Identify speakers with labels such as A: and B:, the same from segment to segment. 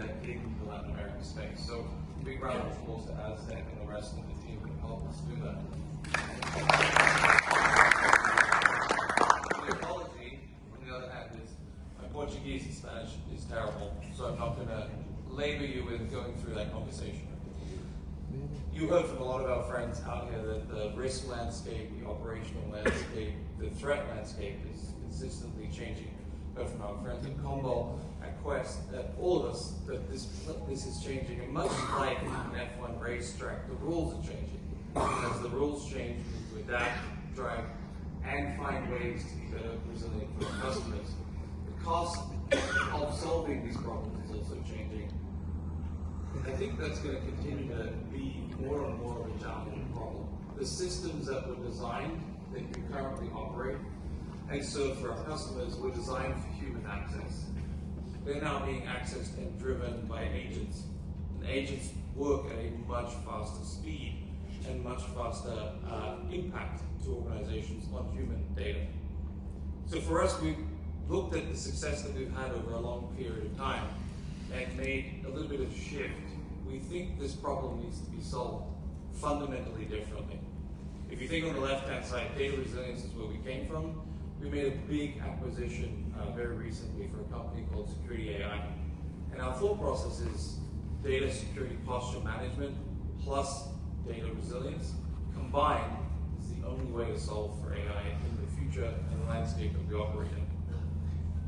A: data in the Latin American space. So big round of applause to Adistec and the rest of the team that helped us do that. The apology, on the other hand, is my Portuguese and Spanish is terrible, so I'm not going to labor you with going through that conversation. You heard from a lot of our friends out here that the risk landscape, the operational landscape, the threat landscape is consistently changing. Heard from our friends at Combol, at Quest, all of us, that this is changing. And much like an F1 racetrack, the rules are changing. As the rules change, we need to adapt, drive, and find ways to be better resilient for our customers. The cost of solving these problems is also changing. I think that's going to continue to be more and more of a challenging problem. The systems that were designed, that you currently operate, and so for our customers, were designed for human access. They're now being accessed and driven by agents. And agents work at a much faster speed and much faster impact to organizations on human data. So for us, we've looked at the success that we've had over a long period of time and made a little bit of a shift. We think this problem needs to be solved fundamentally differently. If you think on the left-hand side, data resilience is where we came from. We made a big acquisition very recently for a company called Security AI. And our thought process is data security posture management plus data resilience combined is the only way to solve for AI in the future and the landscape that we operate in.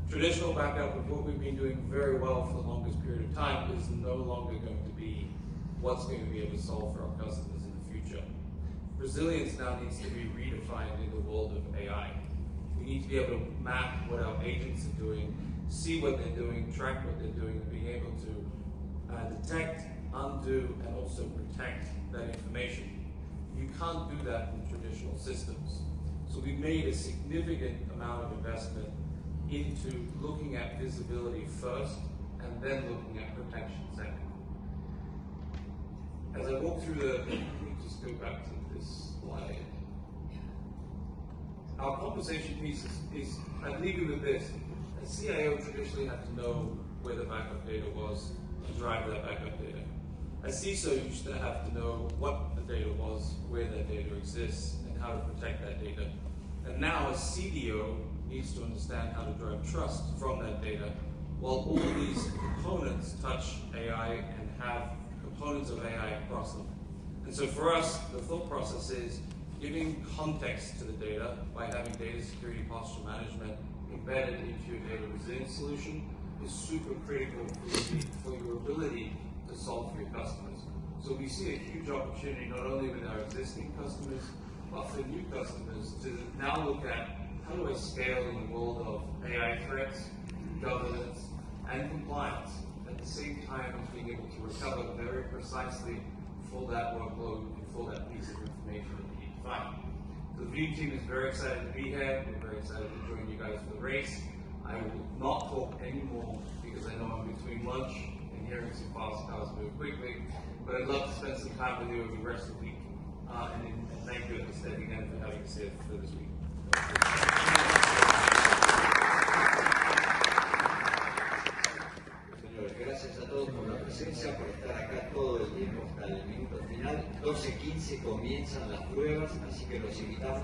A: Traditional backup, with what we've been doing very well for the longest period of time, is no longer going to be what's going to be able to solve for our customers in the future. Resilience now needs to be redefined in the world of AI. We need to be able to map what our agents are doing, see what they're doing, track what they're doing, and being able to detect, undo, and also protect that information. You can't do that in traditional systems. So we've made a significant amount of investment into looking at visibility first and then looking at protection second. As I walk through let me just go back to this slide. Our conversation piece is I'd leave you with this. A CIO traditionally had to know where the backup data was and drive that backup data. A CISO used to have to know what the data was, where that data exists, and how to protect that data. And now a CDO needs to understand how to drive trust from that data, while all of these components touch AI and have components of AI across them. And so for us, the thought process is giving context to the data by having data security posture management embedded into your data resilience solution is super critical for your ability to solve for your customers. So we see a huge opportunity not only with our existing customers, but for new customers to now look at how do I scale in the world of AI threats, governance, and compliance, at the same time as being able to recover very precisely for that workload and for that piece of information that you need to find. So the Veem team is very excited to be here. We're very excited to join you guys for the race. I will not talk anymore because I know I'm between lunch and hearing some fast cars move quickly, but I'd love to spend some time with you over the rest of the week. And thank you, Adistec, again for having us here for this week.
B: Señores, gracias a todos por la presencia, por estar acá todo el tiempo hasta el minuto final. 12:15 comienzan las pruebas, así que los invitamos.